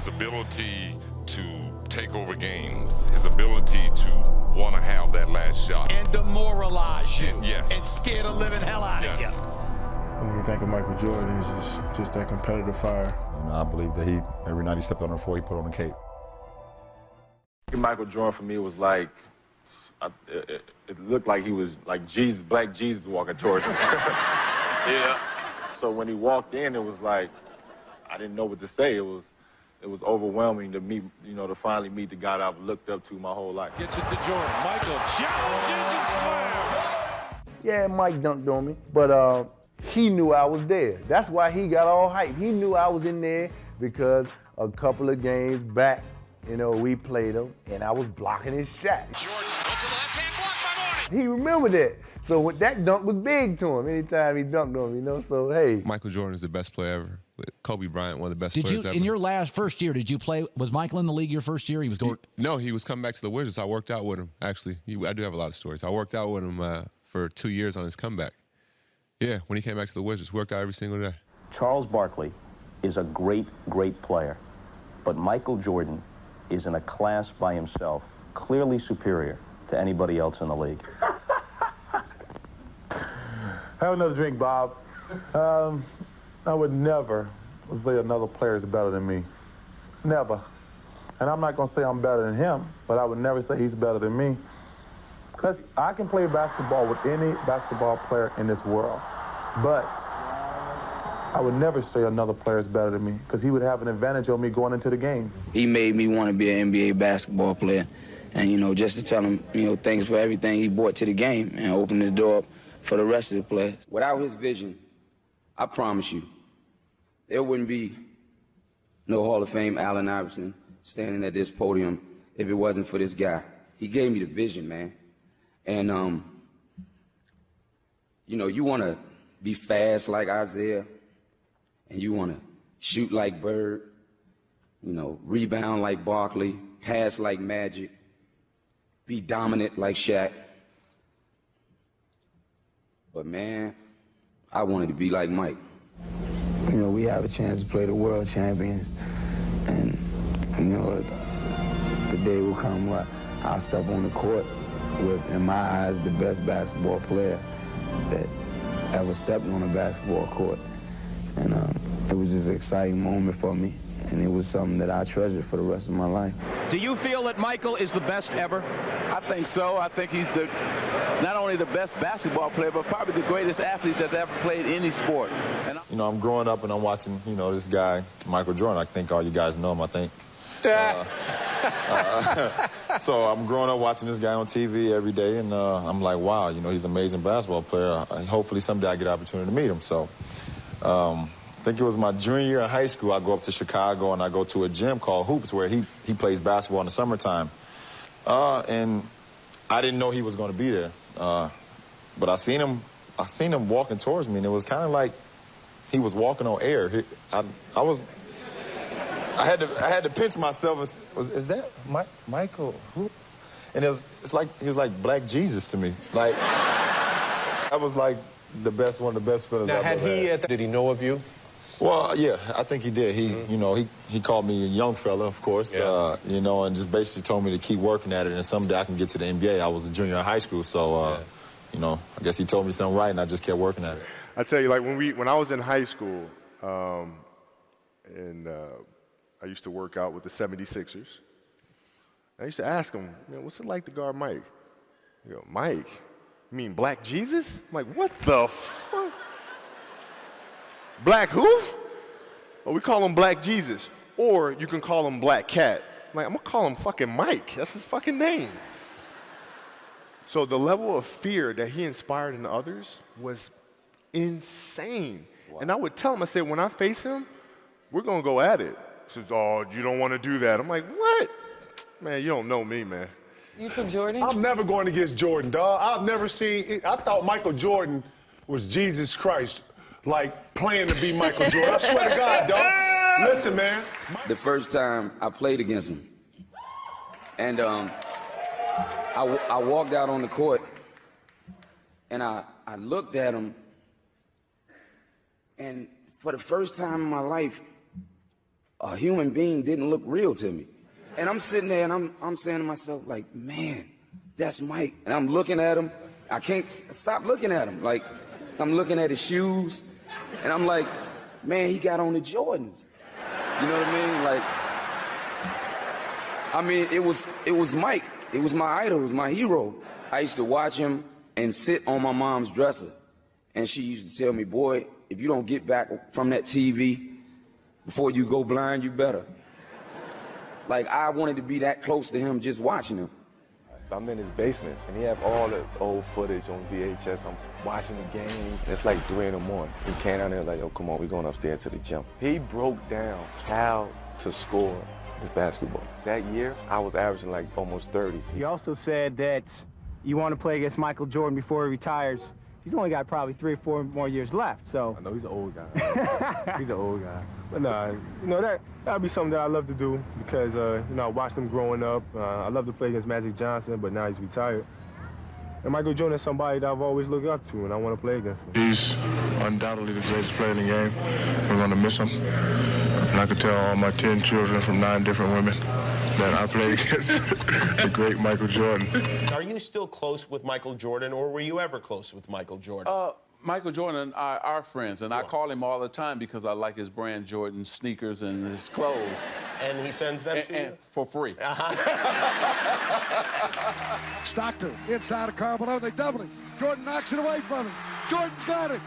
his ability to take over games, his ability to want to have that last shot. And demoralize you. Yes. And scare the living hell out of you. When you think of Michael Jordan, he's just that competitive fire. You know, I believe that every night he stepped on the floor, he put on the cape. Michael Jordan for me was like, it looked like he was like Jesus, Black Jesus walking towards me. Yeah. So when he walked in, it was like, I didn't know what to say. It was overwhelming to meet, you know, to finally meet the guy that I've looked up to my whole life. Gets it to Jordan. Michael challenges and slams. Yeah, Mike dunked on me, but he knew I was there. That's why he got all hype. He knew I was in there because a couple of games back, you know, we played him, and I was blocking his shot. Jordan went to the left-hand block by Morning. He remembered that. So that dunk was big to him anytime he dunked on me, you know, so hey. Michael Jordan is the best player ever. Kobe Bryant, one of the best players ever. In your first year, did you play, was Michael in the league your first year? No, he was coming back to the Wizards. I worked out with him, actually. I do have a lot of stories. I worked out with him for 2 years on his comeback. Yeah, when he came back to the Wizards, worked out every single day. Charles Barkley is a great, great player, but Michael Jordan is in a class by himself, clearly superior to anybody else in the league. Have another drink, Bob. I would never say another player is better than me. Never. And I'm not going to say I'm better than him, but I would never say he's better than me. Because I can play basketball with any basketball player in this world, but I would never say another player is better than me because he would have an advantage on me going into the game. He made me want to be an NBA basketball player. And, you know, just to tell him, you know, thanks for everything he brought to the game and opened the door up for the rest of the players. Without his vision, I promise you, there wouldn't be no Hall of Fame Allen Iverson standing at this podium if it wasn't for this guy. He gave me the vision, man. And, you know, you want to be fast like Isaiah, and you want to shoot like Bird, you know, rebound like Barkley, pass like Magic, be dominant like Shaq. But, man, I wanted to be like Mike. You know, we have a chance to play the world champions, and, you know, the day will come where I'll step on the court with, in my eyes, the best basketball player that ever stepped on a basketball court. And it was just an exciting moment for me, and it was something that I treasure for the rest of my life. Do you feel that Michael is the best ever? I think so. I think he's not only the best basketball player, but probably the greatest athlete that's ever played any sport. And You know, I'm growing up and I'm watching, you know, this guy, Michael Jordan. I think all you guys know him, I think. So I'm growing up watching this guy on TV every day, and I'm like, wow, you know, he's an amazing basketball player. Hopefully someday I get an opportunity to meet him. So I think it was my junior year in high school. I go up to Chicago and I go to a gym called Hoops where he plays basketball in the summertime. And I didn't know he was going to be there. But I seen him walking towards me, and it was kind of like he was walking on air. I had to pinch myself. Is that Michael? Who? And it's like he was like Black Jesus to me. Like that was like one of the best feelings I've ever had. Did he know of you? Well, yeah, I think he did. You know, he called me a young fella, of course. Yeah. You know, and just basically told me to keep working at it, and someday I can get to the NBA. I was a junior in high school, so you know, I guess he told me something right, and I just kept working at it. I tell you, like when I was in high school, I used to work out with the 76ers. I used to ask him, you know, what's it like to guard Mike? You go, Mike? You mean Black Jesus? I'm like, what the fuck? Black who? Oh, we call him Black Jesus. Or you can call him Black Cat. I'm like, I'm gonna call him fucking Mike. That's his fucking name. So the level of fear that he inspired in others was insane. Wow. And I would tell him, I said, when I face him, we're gonna go at it. He says, oh, you don't wanna do that. I'm like, what? Man, you don't know me, man. You took Jordan? I'm never going against Jordan, dog. I've never seen it. I thought Michael Jordan was Jesus Christ, like playing to be Michael Jordan. I swear to God, dog. Listen, man. The first time I played against him, and I walked out on the court, and I looked at him, and for the first time in my life, a human being didn't look real to me. And I'm sitting there and I'm saying to myself, like, man, that's Mike. And I'm looking at him. I can't stop looking at him. Like, I'm looking at his shoes, and I'm like, man, he got on the Jordans. You know what I mean? Like, it was Mike. It was my idol. It was my hero. I used to watch him and sit on my mom's dresser, and she used to tell me, boy, if you don't get back from that TV before you go blind, you better. Like, I wanted to be that close to him just watching him. I'm in his basement, and he have all the old footage on VHS. I'm watching the game. It's like 3 in the morning. He came down there like, oh, come on, we're going upstairs to the gym. He broke down how to score the basketball. That year, I was averaging like almost 30. You also said that you want to play against Michael Jordan before he retires. He's only got probably 3 or 4 more years left, so. I know he's an old guy. He's an old guy. But nah, you know, that'd be something that I love to do because, you know, I watched him growing up. I love to play against Magic Johnson, but now he's retired. And Michael Jordan is somebody that I've always looked up to, and I want to play against him. He's undoubtedly the greatest player in the game. We're going to miss him. And I could tell all my 10 children from 9 different women that I played against the great Michael Jordan. Are you still close with Michael Jordan, or were you ever close with Michael Jordan? Michael Jordan and I are friends, and I call him all the time because I like his brand Jordan sneakers and his clothes. And he sends them to you? For free. Stockton inside of Carmelo, they double it. Jordan knocks it away from him. Jordan's got it.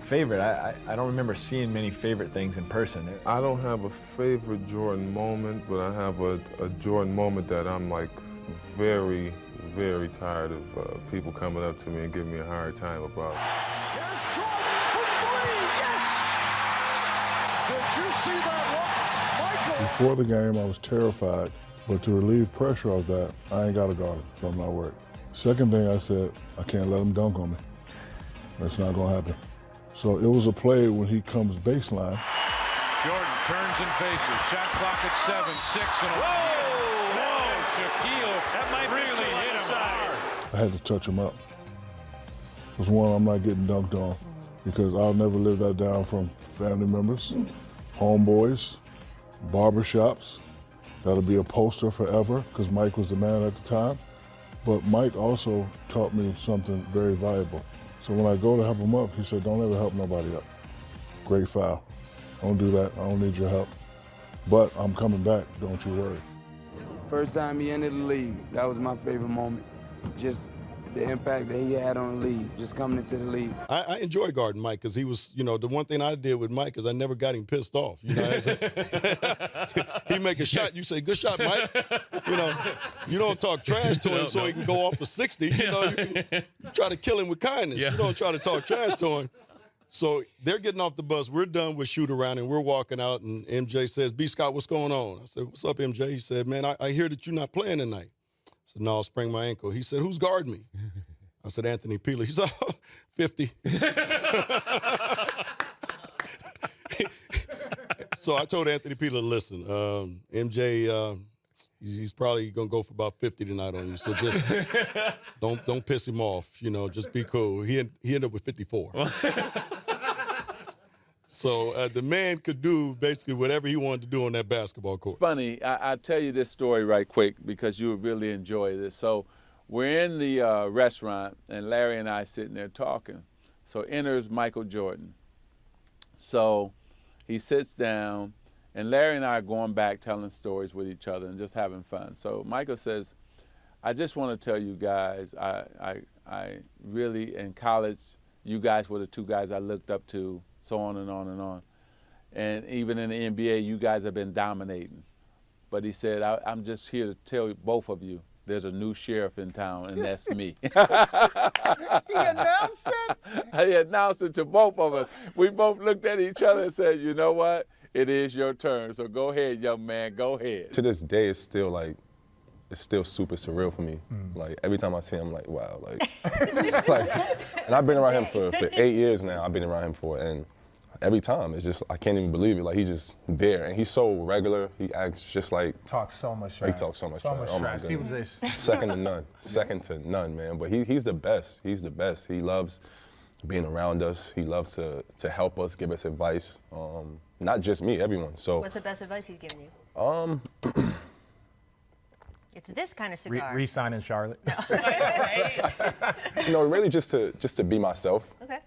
Favorite, I don't remember seeing many favorite things in person. I don't have a favorite Jordan moment, but I have a Jordan moment that I'm like very, very tired of people coming up to me and giving me a hard time about. Here's Jordan for 3, yes! Did you see that one? Michael! Before the game, I was terrified, but to relieve pressure of that, I ain't got to guard him, so I'm not worried. Second thing I said, I can't let him dunk on me. That's not going to happen. So it was a play when he comes baseline. Jordan turns and faces. Shot clock at 7, 6, and a... Whoa! Shaquille, that might really hit him hard. I had to touch him up. Because one, I'm not getting dunked on because I'll never live that down from family members, homeboys, barbershops. That'll be a poster forever because Mike was the man at the time. But Mike also taught me something very valuable. So when I go to help him up, he said, don't ever help nobody up. Great foul. Don't do that. I don't need your help. But I'm coming back. Don't you worry. First time he entered the league, that was my favorite moment. Just the impact that he had on the league, just coming into the league. I enjoy guarding Mike because he was, you know, the one thing I did with Mike is I never got him pissed off. You know, he make a shot, you say, good shot, Mike. You know, you don't talk trash to him so he can go off for 60. You know, you try to kill him with kindness. You don't try to talk trash to him. So they're getting off the bus. We're done with shoot around and we're walking out and MJ says, B. Scott, what's going on? I said, what's up, MJ? He said, man, I hear that you're not playing tonight. I said, no, I sprained my ankle. He said, who's guarding me? I said, Anthony Peeler. He said, oh, 50. So I told Anthony Peeler, listen, MJ, he's probably going to go for about 50 tonight on you. So just don't piss him off. You know, just be cool. He ended up with 54. So the man could do basically whatever he wanted to do on that basketball court. Funny, I'll tell you this story right quick because you would really enjoy this. So we're in the restaurant, and Larry and I sitting there talking. So enters Michael Jordan. So he sits down, and Larry and I are going back telling stories with each other and just having fun. So Michael says, I just want to tell you guys, I really, in college, you guys were the 2 guys I looked up to, so on and on and on. And even in the NBA, you guys have been dominating. But he said, I'm just here to tell both of you, there's a new sheriff in town, and that's me. He announced it? He announced it to both of us. We both looked at each other and said, you know what? It is your turn, so go ahead, young man, go ahead. To this day, it's still super surreal for me. Like, every time I see him, I'm like, wow, like, and I've been around him for 8 years now. I've been around him for, and every time, it's just, I can't even believe it. Like, he's just there, and he's so regular. He acts just like. Talks so much trash. He talks so much trash. So much oh my trash. goodness. Second to none. Second to none, man. But he's the best. He's the best. He loves being around us. He loves to help us, give us advice. Not just me, everyone. So. What's the best advice he's given you? It's this kind of cigar. Re-sign in Charlotte. Really just to be myself. Okay.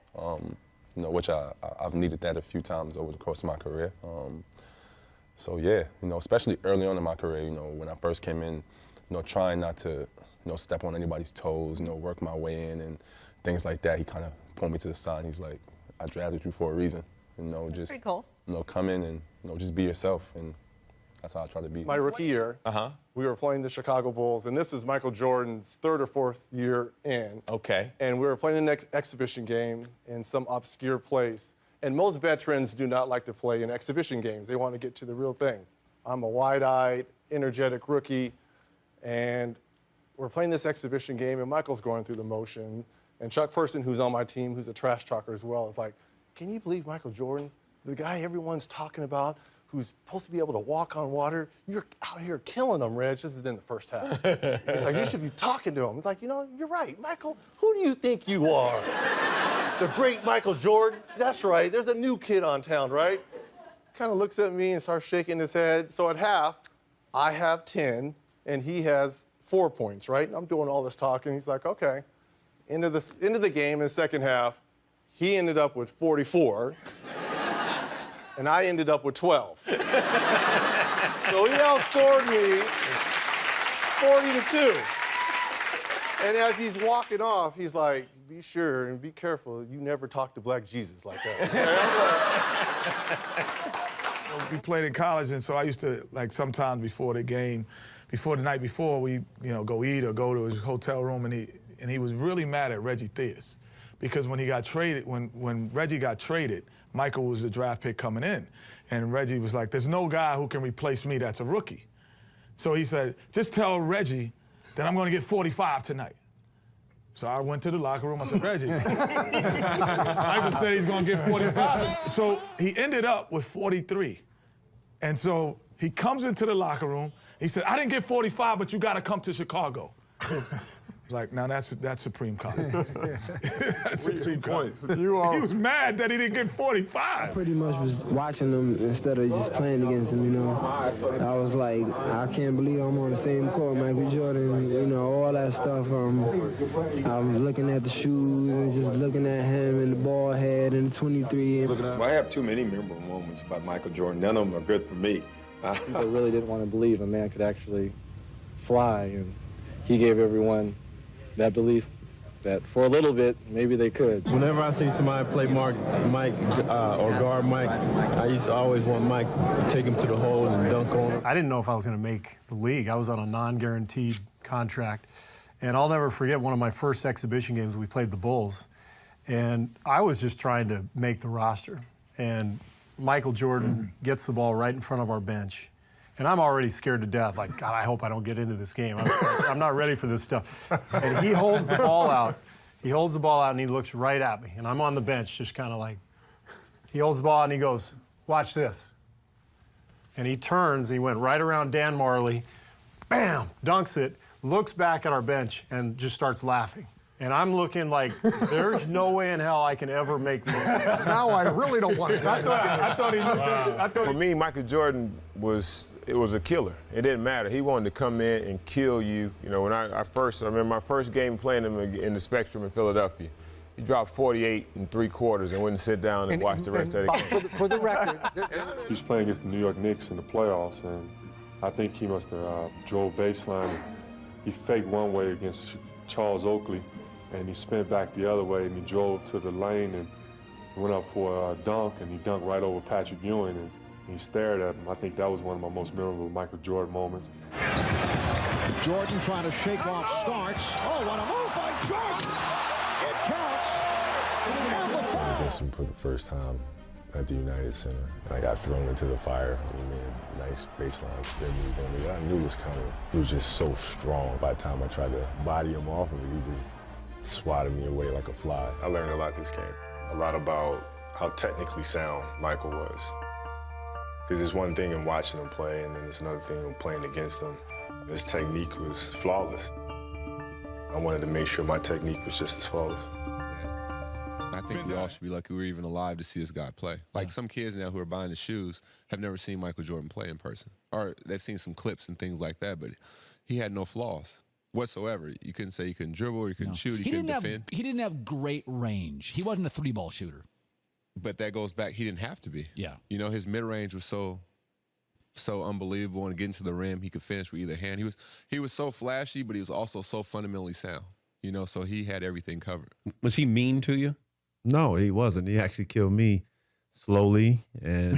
Which I've needed that a few times over the course of my career. So yeah, especially early on in my career, when I first came in, trying not to, step on anybody's toes, work my way in and things like that. He kind of pulled me to the side. And he's like, I drafted you for a reason. Just pretty cool. Come in and just be yourself, and that's how I try to be. My rookie year, we were playing the Chicago Bulls, and this is Michael Jordan's third or fourth year in. Okay. And we were playing the next exhibition game in some obscure place. And most veterans do not like to play in exhibition games. They want to get to the real thing. I'm a wide-eyed, energetic rookie, and we're playing this exhibition game, and Michael's going through the motion. And Chuck Person, who's on my team, who's a trash talker as well, is like, can you believe Michael Jordan, the guy everyone's talking about, who's supposed to be able to walk on water, you're out here killing him, Reg. This is in the first half. He's like, you should be talking to him. He's like, you're right, Michael. Who do you think you are? The great Michael Jordan? That's right. There's a new kid on town, right? Kind of looks at me and starts shaking his head. So at half, I have 10, and he has 4 points, right? And I'm doing all this talking. He's like, okay. Into the game in the second half, he ended up with 44. And I ended up with 12. So he outscored me 40-2. And as he's walking off, he's like, be sure and be careful. You never talk to Black Jesus like that. We played in college, and so I used to, sometimes before the game, before the night before, we, go eat or go to his hotel room, and he was really mad at Reggie Theus. Because when he got traded, when Reggie got traded, Michael was the draft pick coming in. And Reggie was like, there's no guy who can replace me that's a rookie. So he said, just tell Reggie that I'm going to get 45 tonight. So I went to the locker room. I said, Reggie, Michael said he's going to get 45. So he ended up with 43. And so he comes into the locker room. He said, I didn't get 45, but you got to come to Chicago. Like, now that's supreme confidence. That's supreme points. He was mad that he didn't get 45. I pretty much was watching him instead of just playing against him, I was like, I can't believe I'm on the same court, Michael Jordan, all that stuff. I was looking at the shoes and just looking at him and the ball head and the 23. Well, I have too many memorable moments about Michael Jordan. None of them are good for me. People really didn't want to believe a man could actually fly, and he gave everyone that belief that for a little bit, maybe they could. Whenever I see somebody play Mike or guard Mike, I used to always want Mike to take him to the hole and dunk on him. I didn't know if I was going to make the league. I was on a non-guaranteed contract. And I'll never forget one of my first exhibition games, we played the Bulls. And I was just trying to make the roster. And Michael Jordan gets the ball right in front of our bench. And I'm already scared to death. Like, God, I hope I don't get into this game. I'm not ready for this stuff. And he holds the ball out. He holds the ball out, and he looks right at me. And I'm on the bench, just kind of like, he holds the ball out, and he goes, watch this. And he turns, he went right around Dan Marley, bam, dunks it, looks back at our bench, and just starts laughing. And I'm looking like, there's no way in hell I can ever make this. Now I really don't want to. I thought for me, Michael Jordan was a killer. It didn't matter. He wanted to come in and kill you. When I remember my first game playing him in the Spectrum in Philadelphia. He dropped 48 3/4 and went and sit down and watch the rest of the game. For the record, he was playing against the New York Knicks in the playoffs, and I think he must have drove baseline. He faked one way against Charles Oakley, and he spent back the other way, and he drove to the lane and went up for a dunk, and he dunked right over Patrick Ewing, and he stared at him. I think that was one of my most memorable Michael Jordan moments. Jordan trying to shake off Starks. Oh, what a move by Jordan! It counts. And the foul. Against him for the first time at the United Center. And I got thrown into the fire. He made a nice baseline spin move on me. I knew it was coming. He was just so strong. By the time I tried to body him off of it, he just swatted me away like a fly. I learned a lot this game. A lot about how technically sound Michael was. Because it's one thing in watching him play, and then it's another thing in playing against him. His technique was flawless. I wanted to make sure my technique was just as flawless. I think we all should be lucky we're even alive to see this guy play. Like some kids now who are buying the shoes have never seen Michael Jordan play in person. Or they've seen some clips and things like that, but he had no flaws whatsoever. You couldn't say he couldn't dribble, he couldn't shoot, he couldn't defend. He didn't have great range. He wasn't a three-ball shooter. But that goes back, he didn't have to be. Yeah. You know, his mid-range was so unbelievable, and getting to the rim, he could finish with either hand. He was so flashy, but he was also so fundamentally sound. You know, so he had everything covered. Was he mean to you? No, he wasn't. He actually killed me slowly, and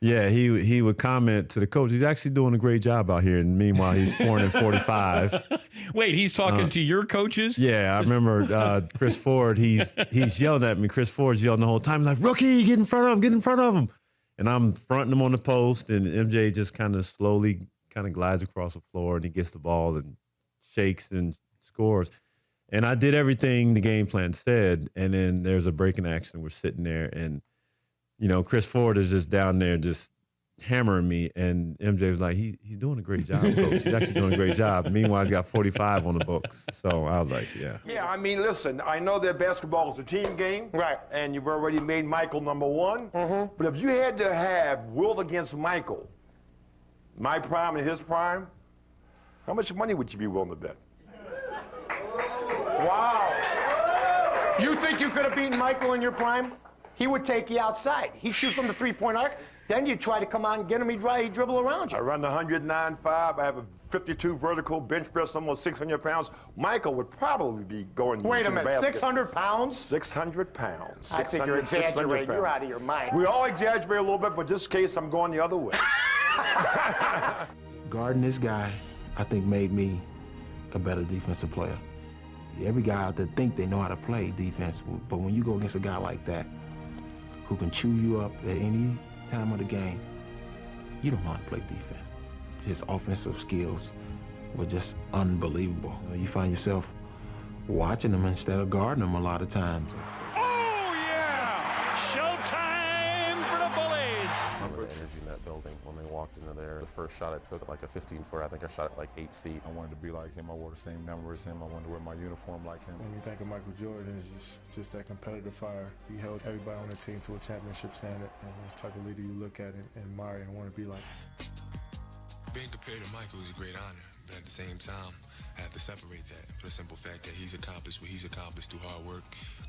yeah, he would comment to the coach, he's actually doing a great job out here, and meanwhile he's pouring in 45. Wait, he's talking to your coaches? Yeah, I remember Chris Ford, he's yelling at me. Chris Ford's yelling the whole time, he's like, rookie, get in front of him, get in front of him. And I'm fronting him on the post, and MJ just kind of slowly glides across the floor, and he gets the ball and shakes and scores. And I did everything the game plan said, and then there's a break in action. We're sitting there, and you know, Chris Ford is just down there just hammering me, and MJ was like, he's doing a great job, coach. He's actually doing a great job. Meanwhile, he's got 45 on the books. So I was like, yeah. Yeah, I mean, listen, I know that basketball is a team game. Right. And you've already made Michael number one. Mm-hmm. But if you had to have Wilt against Michael, my prime and his prime, how much money would you be willing to bet? Wow. You think you could have beaten Michael in your prime? He would take you outside. He shoots from the three-point arc. Then you try to come on and get him, he'd dribble around you. I run the 109.5. I have a 52 vertical bench press, almost 600 pounds. Michael would probably be going to the basket. Wait a minute, 600 pounds? 600 pounds. I think you're exaggerating. You're out of your mind. We all exaggerate a little bit, but in this case, I'm going the other way. Guarding this guy, I think, made me a better defensive player. Every guy out there think they know how to play defense, but when you go against a guy like that, who can chew you up at any time of the game, you don't know how to play defense. His offensive skills were just unbelievable. You find yourself watching them instead of guarding them a lot of times. Oh, yeah! Showtime for the Bullies! I remember the energy in that building when they walked into there. The first shot I took, like a 15-footer, I think I shot it like 8 feet. I wanted to be like him. I wore the same number as him. I wanted to wear my uniform like him. When you think of Michael Jordan, it's just that competitive fire. He held everybody on the team to a championship standard. And he's the type of leader you look at and admire and want to be like. Being compared to Michael is a great honor, but at the same time, I have to separate that for the simple fact that he's accomplished what he's accomplished through hard work.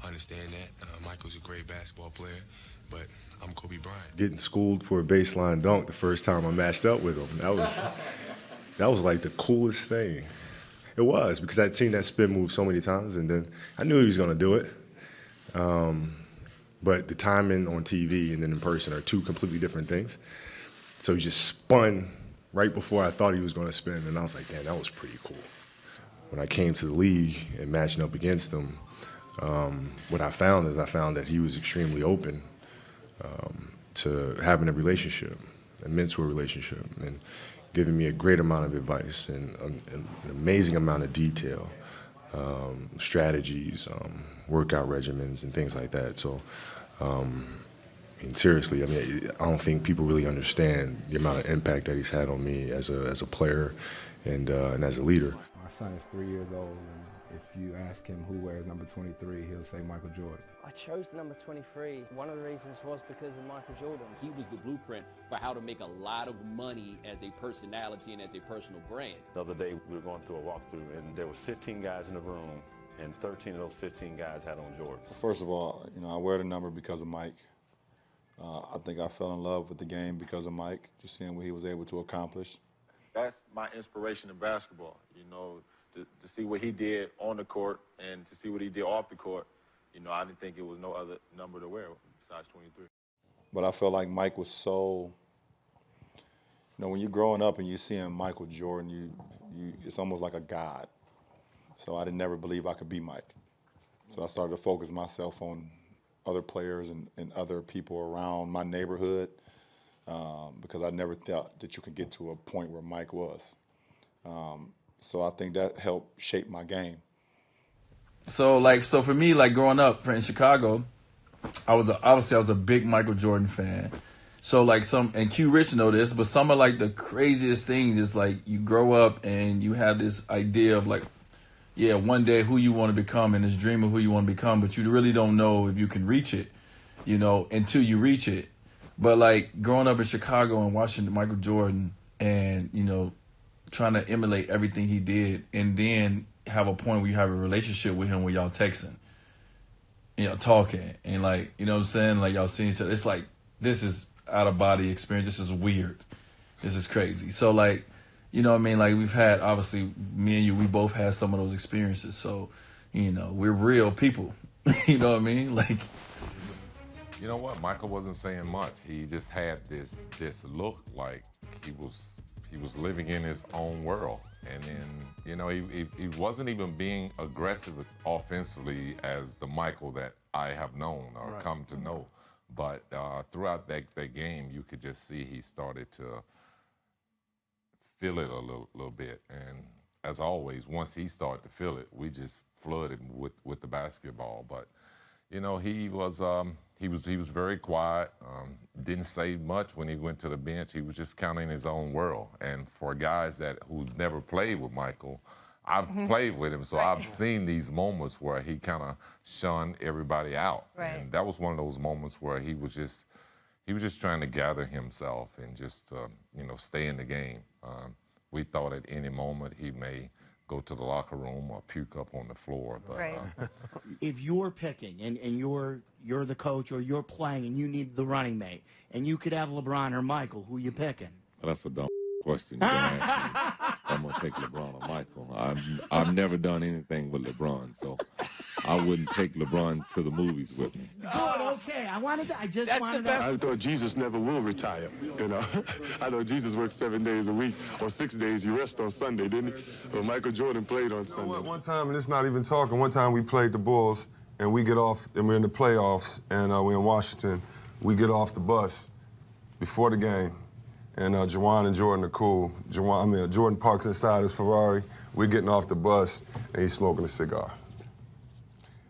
Understand that. Michael's a great basketball player, but I'm Kobe Bryant. Getting schooled for a baseline dunk the first time I matched up with him, that was like the coolest thing. It was, because I'd seen that spin move so many times, and then I knew he was going to do it. But the timing on TV and then in person are two completely different things. So he just spun right before I thought he was going to spin, and I was like, damn, that was pretty cool. When I came to the league and matching up against him, what I found that he was extremely open to having a relationship, a mentor relationship, and giving me a great amount of advice and an amazing amount of detail, strategies, workout regimens, and things like that. So, seriously, I don't think people really understand the amount of impact that he's had on me as a player and as a leader. My son is 3 years old, and if you ask him who wears number 23, he'll say Michael Jordan. I chose number 23. One of the reasons was because of Michael Jordan. He was the blueprint for how to make a lot of money as a personality and as a personal brand. The other day, we were going through a walkthrough, and there was 15 guys in the room, and 13 of those 15 guys had on Jordans. First of all, I wear the number because of Mike. I think I fell in love with the game because of Mike, just seeing what he was able to accomplish. That's my inspiration in basketball, to see what he did on the court and to see what he did off the court. I didn't think it was no other number to wear besides 23. But I felt like Mike was so, when you're growing up and you're seeing Michael Jordan, it's almost like a god. So I didn't never believe I could be Mike. So I started to focus myself on other players and other people around my neighborhood because I never thought that you could get to a point where Mike was. So I think that helped shape my game. So for me, growing up in Chicago, I was a big Michael Jordan fan. So and Q Rich know this, but some of the craziest things is you grow up and you have this idea of yeah, one day who you want to become and this dream of who you want to become, but you really don't know if you can reach it, you know, until you reach it. But like growing up in Chicago and watching Michael Jordan and, you know, trying to emulate everything he did, and then have a point where you have a relationship with him where y'all texting, you know, talking, and like, you know what I'm saying? Like y'all seeing each other. It's like, this is out of body experience. This is weird. This is crazy. So like, you know what I mean? Like we've had, obviously, me and you, we both had some of those experiences. So, you know, we're real people. You know what I mean? Like, you know what? Michael wasn't saying much. He just had this look like he was living in his own world. And then, you know, he wasn't even being aggressive offensively as the Michael that I have known or come to know. But throughout that game, you could just see he started to feel it a little bit. And as always, once he started to feel it, we just flooded with the basketball. But, you know, he was very quiet, didn't say much when he went to the bench. He was just kind of in his own world. And for guys who've never played with Michael, I've played with him, so I've seen these moments where he kind of shunned everybody out. Right. And that was one of those moments where he was just trying to gather himself and just, you know, stay in the game. We thought at any moment he may go to the locker room or puke up on the floor. But, Right. If you're picking and you're the coach or you're playing and you need the running mate and you could have LeBron or Michael, who you picking? that's a dumb question. You're gonna ask me. I'm going to take LeBron or Michael. I've never done anything with LeBron, so I wouldn't take LeBron to the movies with me. Good, okay. I just wanted to. I thought Jesus never will retire, you know. I know Jesus worked 7 days a week, or 6 days. He rested on Sunday, didn't he? Well, Michael Jordan played on Sunday. One time, and it's not even talking, one time we played the Bulls, and we get off, and we're in the playoffs, and we're in Washington. We get off the bus before the game, and Juwan and Jordan are cool. Jordan parks inside his Ferrari. We're getting off the bus, and he's smoking a cigar.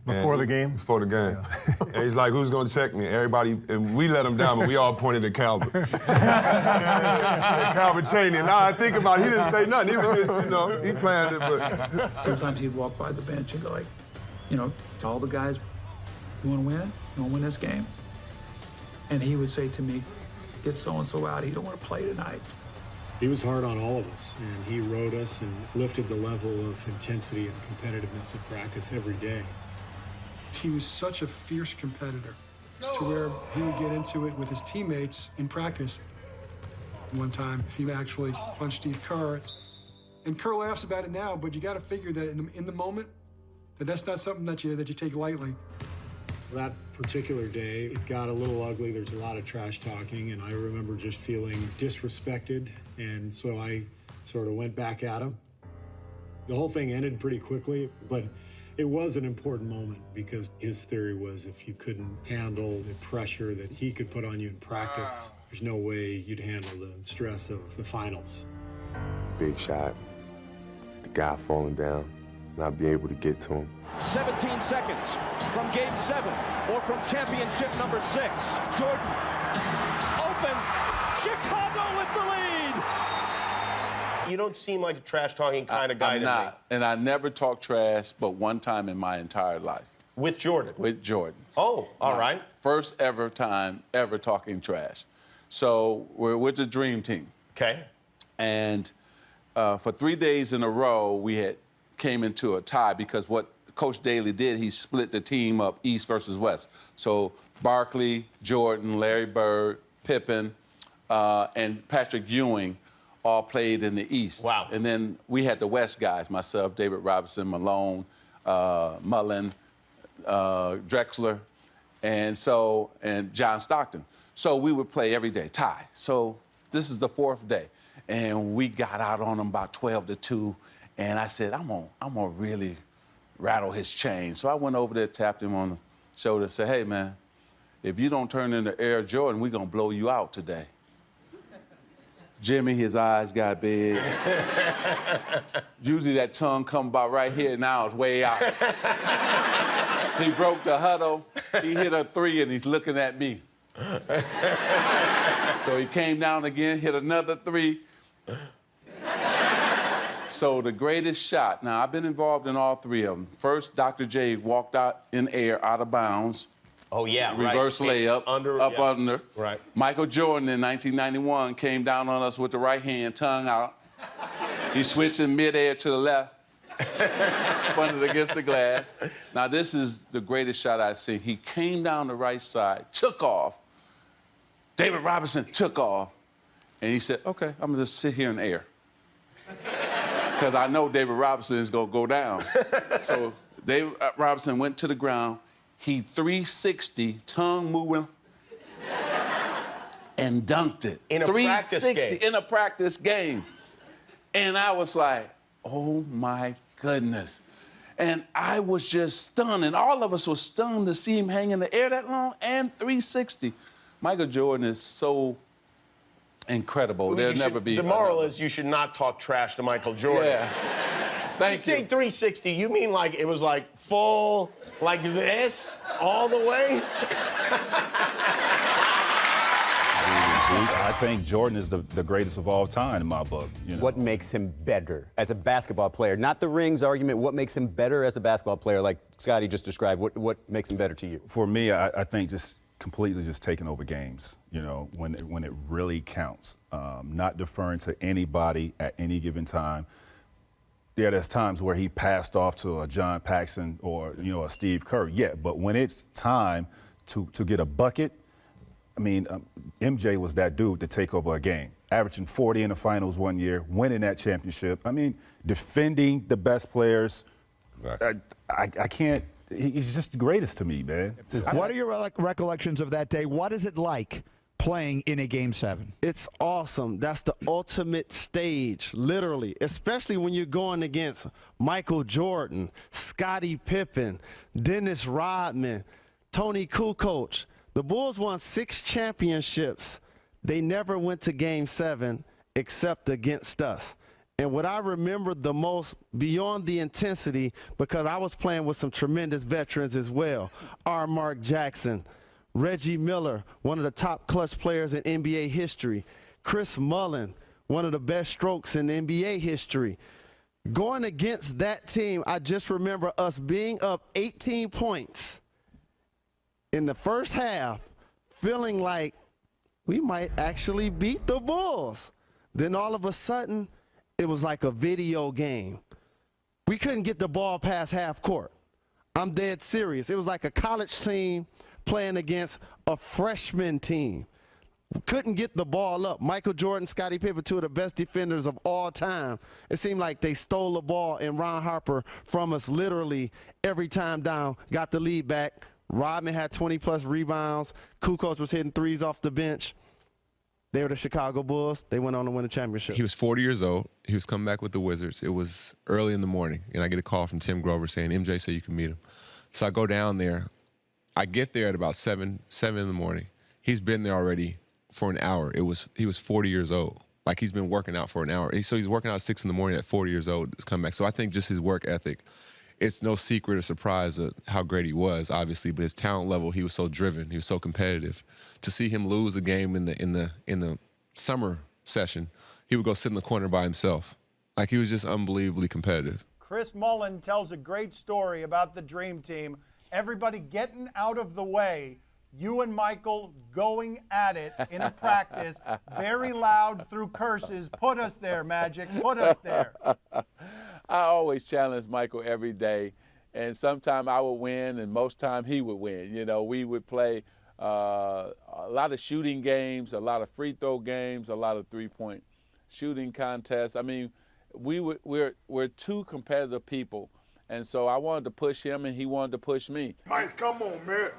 Before the game? Before the game. And he's like, who's going to check me? Everybody, and we let him down, but we all pointed at Calvin. Calvin Chaney. Now I think about it, he didn't say nothing. He was just, you know, he planned it, but. Sometimes he'd walk by the bench and go like, you know, to all the guys, you want to win? You want to win this game? And he would say to me, get so-and-so out. He don't want to play tonight. He was hard on all of us, and he rode us and lifted the level of intensity and competitiveness of practice every day. He was such a fierce competitor to where he would get into it with his teammates in practice. One time, he actually punched Steve Kerr. And Kerr laughs about it now, but you got to figure that in the moment, that's not something that you take lightly. That particular day, it got a little ugly. There's a lot of trash talking, and I remember just feeling disrespected, and so I sort of went back at him. The whole thing ended pretty quickly, but it was an important moment because his theory was if you couldn't handle the pressure that he could put on you in practice, there's no way you'd handle the stress of the finals. Big shot, the guy falling down, not be able to get to him. 17 seconds from Game 7 or from championship number 6. Jordan, open, Chicago with the lead. You don't seem like a trash-talking kind of guy I'm to not. me. And I never talk trash but one time in my entire life. With Jordan? With Jordan. Oh, all right. First ever time ever talking trash. So we're with the Dream Team. Okay. And for 3 days in a row, we had came into a tie because what Coach Daly did, he split the team up East versus West. So Barkley, Jordan, Larry Bird, Pippen, and Patrick Ewing all played in the East. Wow. And then we had the West guys, myself, David Robinson, Malone, Mullen, Drexler, and John Stockton. So we would play every day, tie. So this is the 4th day. And we got out on them about 12-2. And I said, I'm gonna really rattle his chain. So I went over there, tapped him on the shoulder, and said, hey, man, if you don't turn into Air Jordan, we're gonna blow you out today. Jimmy, his eyes got big. Usually that tongue come about right here, now it's way out. He broke the huddle, he hit a 3, and he's looking at me. So he came down again, hit another 3. So So the greatest shot, now I've been involved in all three of them. First, Dr. J walked out in air, out of bounds. Oh, yeah, Reverse layup, under, under. Right. Michael Jordan in 1991 came down on us with the right hand, tongue out. He switched in midair to the left, spun it against the glass. Now, this is the greatest shot I've seen. He came down the right side, took off. David Robinson took off. And he said, okay, I'm gonna just sit here in the air. Because I know David Robinson is gonna go down. So David Robinson went to the ground. He 360, tongue moving, and dunked it. In a practice game. In a practice game. And I was like, oh my goodness. And I was just stunned, and all of us were stunned to see him hang in the air that long and 360. Michael Jordan is so incredible. There'll never be. The moral is you should not talk trash to Michael Jordan. Yeah. Thank you. You say 360, you mean like it was like full, like this, all the way? I think Jordan is the greatest of all time in my book. You know? What makes him better as a basketball player? Not the rings argument. What makes him better as a basketball player, like Scotty just described? What makes him better to you? For me, I think just completely just taking over games, you know, when it really counts. Not deferring to anybody at any given time. Yeah, there's times where he passed off to a John Paxson or, you know, a Steve Kerr. Yeah, but when it's time to get a bucket, I mean, MJ was that dude to take over a game, averaging 40 in the finals one year, winning that championship. I mean, defending the best players. Exactly. I can't. He's just the greatest to me, man. What are your recollections of that day? What is it like playing in a Game 7? It's awesome. That's the ultimate stage, literally, especially when you're going against Michael Jordan, Scottie Pippen, Dennis Rodman, Tony Kukoc. The Bulls won 6 championships. They never went to Game 7 except against us. And what I remember the most, beyond the intensity, because I was playing with some tremendous veterans as well, R. Mark Jackson, Reggie Miller, one of the top clutch players in NBA history, Chris Mullin, one of the best strokes in NBA history. Going against that team, I just remember us being up 18 points in the first half, feeling like we might actually beat the Bulls. Then all of a sudden, it was like a video game. We couldn't get the ball past half court. I'm dead serious. It was like a college team playing against a freshman team. We couldn't get the ball up. Michael Jordan, Scottie Pippen, two of the best defenders of all time. It seemed like they stole the ball and Ron Harper from us literally every time down, got the lead back. Rodman had 20-plus rebounds. Kukoc was hitting threes off the bench. They were the Chicago Bulls. They went on to win a championship. He was 40 years old. He was coming back with the Wizards. It was early in the morning, and I get a call from Tim Grover saying, MJ said you can meet him. So I go down there. I get there at about 7 in the morning. He's been there already for an hour. He was 40 years old. Like, he's been working out for an hour. So he's working out at 6 in the morning at 40 years old to come back. So I think just his work ethic, it's no secret or surprise of how great he was, obviously, but his talent level, he was so driven, he was so competitive. To see him lose a game in the summer session, he would go sit in the corner by himself. Like, he was just unbelievably competitive. Chris Mullin tells a great story about the Dream Team. Everybody getting out of the way. You and Michael going at it in a practice, very loud through curses. Put us there, Magic. Put us there. I always challenge Michael every day, and sometimes I would win, and most time he would win. You know, we would play a lot of shooting games, a lot of free throw games, a lot of three-point shooting contests. I mean, we're two competitive people, and so I wanted to push him, and he wanted to push me. Mike, come on, man.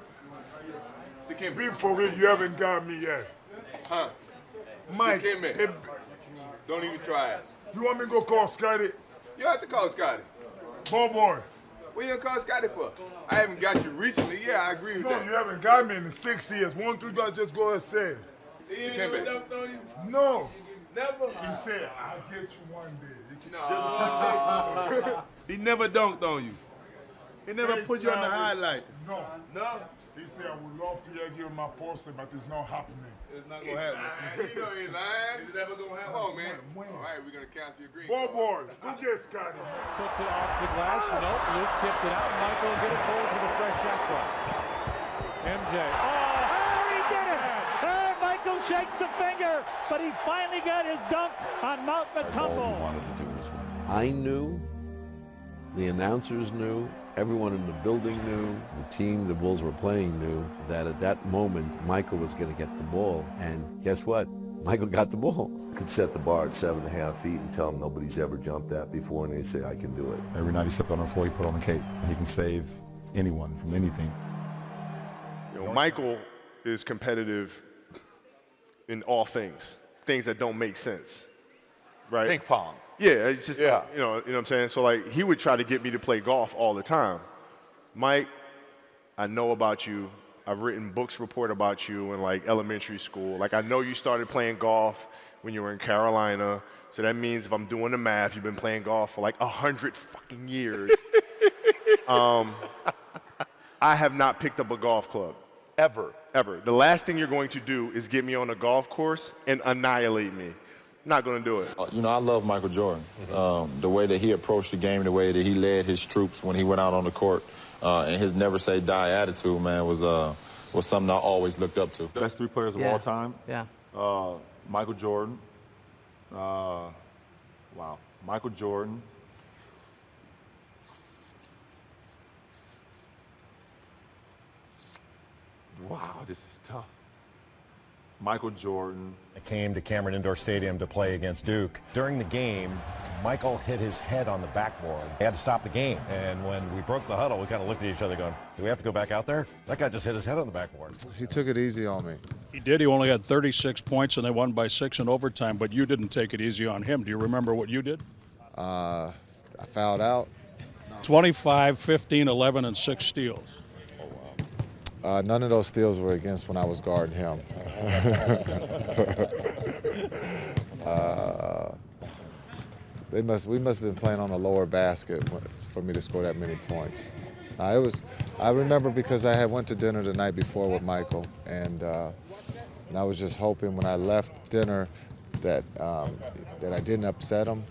Be for real, you haven't got me yet. Huh? Mike, Don't even try it. You want me to go call Scotty? You have to call Scotty. Boy. What you gonna call Scotty for? I haven't got you recently. Yeah, I agree with that. No, you haven't got me in the 6 years. 1, 2, just go and say it. He never dunked on you? No. Never? He said, I'll get you one day. No. He never dunked on you. He never put you on the highlight. No. No? He said, I would love to have you on my poster, but it's not happening. It's not going to happen. You know he's lying. It's never going to happen. Come on, man. All right, we're going to cancel your green. Boy, go get Scotty. Puts it off the glass. Nope, Luke tipped it out. Michael will get it forward to the Vert Shock Pro. MJ. Oh, he did it! Oh, Michael shakes the finger, but he finally got his dunk on Mount Matumbo. I knew, the announcers knew, everyone in the building knew, the team the Bulls were playing knew that at that moment, Michael was going to get the ball. And guess what? Michael got the ball. Could set the bar at 7.5 feet and tell him nobody's ever jumped that before, and they say, I can do it. Every night he stepped on the floor, he put on the cape. He can save anyone from anything. You know, Michael is competitive in all things that don't make sense, right? Ping pong. Yeah, it's just, you know what I'm saying? So, like, he would try to get me to play golf all the time. Mike, I know about you. I've written books report about you in, like, elementary school. Like, I know you started playing golf when you were in Carolina. So that means if I'm doing the math, you've been playing golf for, like, 100 fucking years. I have not picked up a golf club. Ever. Ever. The last thing you're going to do is get me on a golf course and annihilate me. Not going to do it. You know, I love Michael Jordan. The way that he approached the game, the way that he led his troops when he went out on the court, and his never say die attitude, man, was something I always looked up to. Best three players of all time? Yeah. Michael Jordan. Michael Jordan. Wow, this is tough. Michael Jordan. I came to Cameron Indoor Stadium to play against Duke. During the game, Michael hit his head on the backboard. He had to stop the game. And when we broke the huddle, we kind of looked at each other going, do we have to go back out there? That guy just hit his head on the backboard. He took it easy on me. He did. He only had 36 points, and they won by 6 in overtime, but you didn't take it easy on him. Do you remember what you did? I fouled out. 25, 15, 11, and 6 steals. None of those steals were against when I was guarding him. We must have been playing on a lower basket for me to score that many points. I remember because I had went to dinner the night before with Michael, and I was just hoping when I left dinner that I didn't upset him.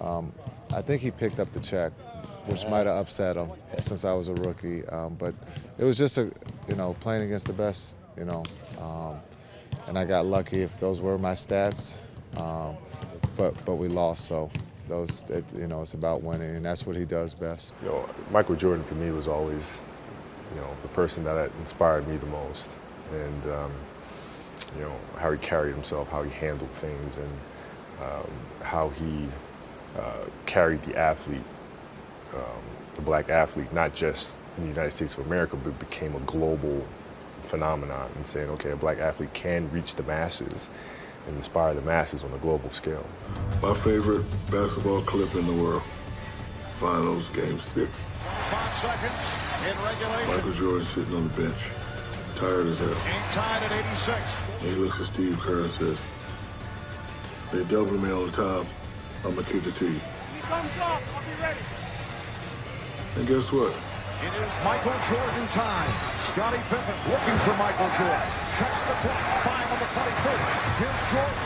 I think he picked up the check, which might have upset him since I was a rookie. But it was just playing against the best, and I got lucky if those were my stats. But we lost, so it's about winning, and that's what he does best. Michael Jordan for me was always, the person that inspired me the most, and how he carried himself, how he handled things, and how he carried the athlete. The black athlete, not just in the United States of America, but became a global phenomenon, and saying, okay, a black athlete can reach the masses and inspire the masses on a global scale. My favorite basketball clip in the world, Finals, Game 6. 5 seconds in regulation. Michael Jordan sitting on the bench, tired as hell. Game tied at 86. And he looks at Steve Kerr and says, they double me all the time, I'm gonna kick it to you. He comes up, I'll be ready. And guess what? It is Michael Jordan time. Scottie Pippen looking for Michael Jordan. Checks the clock. 5 on the 22. Here's Jordan.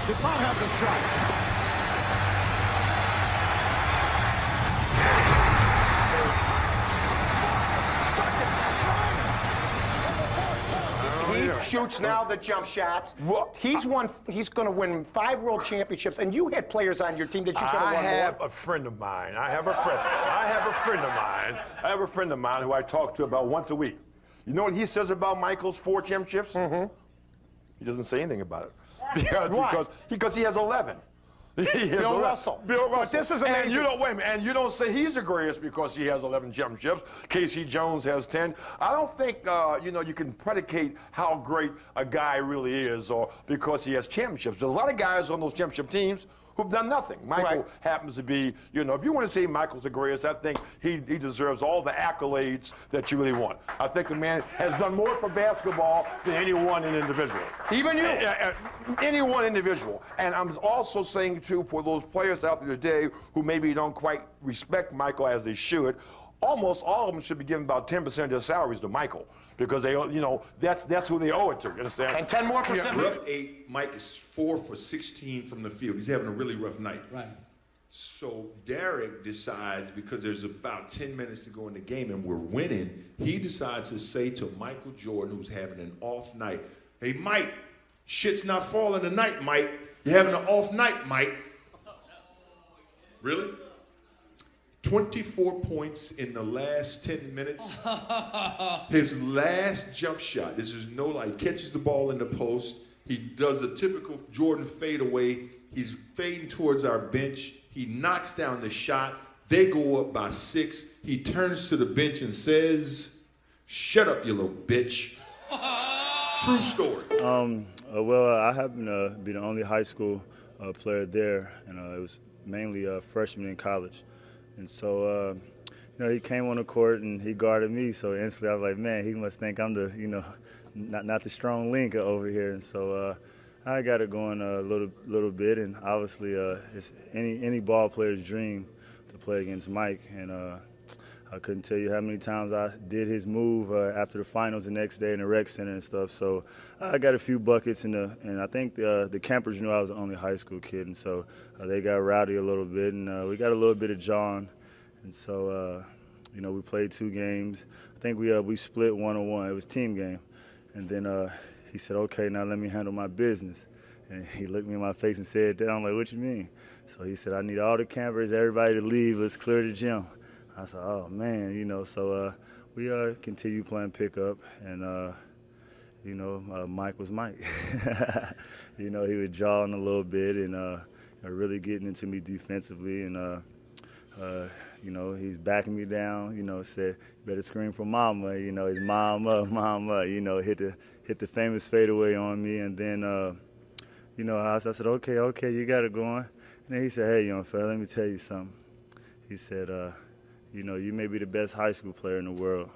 Did not have the shot. He shoots now the jump shots. He's going to win 5 world championships, and you had players on your team that you could have won more. I have a friend of mine who I talk to about once a week. You know what he says about Michael's 4 championships? He doesn't say anything about it. Because he has 11. Bill Russell. But this is amazing. And you don't, wait a minute, and you don't say he's the greatest because he has 11 championships. Casey Jones has 10. I don't think, you can predicate how great a guy really is or because he has championships. There's a lot of guys on those championship teams who've done nothing. Michael happens to be, if you want to say Michael's the greatest, I think he deserves all the accolades that you really want. I think the man has done more for basketball than any one individual. Even you. Any one individual. And I'm also saying, too, for those players out there today who maybe don't quite respect Michael as they should, almost all of them should be giving about 10% of their salaries to Michael because they, you know, that's who they owe it to. You understand? And 10% more. We're up 8. Mike is 4 for 16 from the field. He's having a really rough night. Right. So Derek decides, because there's about 10 minutes to go in the game and we're winning, he decides to say to Michael Jordan, who's having an off night, "Hey, Mike, shit's not falling tonight, Mike. You're having an off night, Mike." Really? 24 points in the last 10 minutes. His last jump shot, this is no lie, catches the ball in the post. He does the typical Jordan fadeaway. He's fading towards our bench. He knocks down the shot. They go up by 6. He turns to the bench and says, "Shut up, you little bitch." True story. Well, I happen to be the only high school player there, and it was mainly a freshman in college. And so, you know, he came on the court and he guarded me. So instantly I was like, man, he must think I'm the, you know, not the strong link over here. And so I got it going a little bit. And obviously, it's any ball player's dream to play against Mike. And I couldn't tell you how many times I did his move after the finals the next day in the rec center and stuff. So I got a few buckets, and I think the campers knew I was the only high school kid, and so they got rowdy a little bit, and we got a little bit of John. And so, you know, we played 2 games. I think we split 1-1. It was a team game. And then he said, "Okay, now let me handle my business." And he looked me in my face and said that. I'm like, "What you mean?" So he said, "I need all the campers, everybody to leave. Let's clear the gym." I said, "Oh, man," you know, so we continue playing pickup, and, you know, Mike was Mike. You know, he was jawing a little bit and really getting into me defensively, and, you know, he's backing me down, you know, said, "Better scream for mama," you know, his mama, you know, hit the famous fadeaway on me, and then, you know, I said, okay, you got it going. And then he said, "Hey, young fella, let me tell you something." He said, "You know, you may be the best high school player in the world,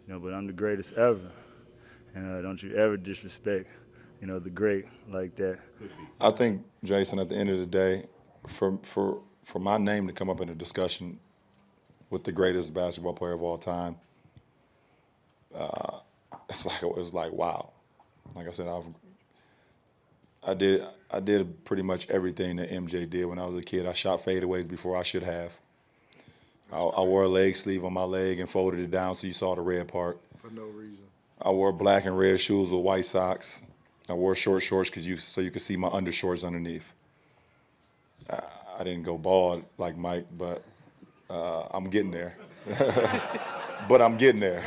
you know, but I'm the greatest ever. And don't you ever disrespect, you know, the great like that." I think, Jason, at the end of the day, for my name to come up in a discussion with the greatest basketball player of all time, it's like wow. Like I said, I did pretty much everything that MJ did when I was a kid. I shot fadeaways before I should have. I wore a leg sleeve on my leg and folded it down so you saw the red part. For no reason. I wore black and red shoes with white socks. I wore short shorts so you could see my undershorts underneath. I didn't go bald like Mike, but I'm getting there. But I'm getting there.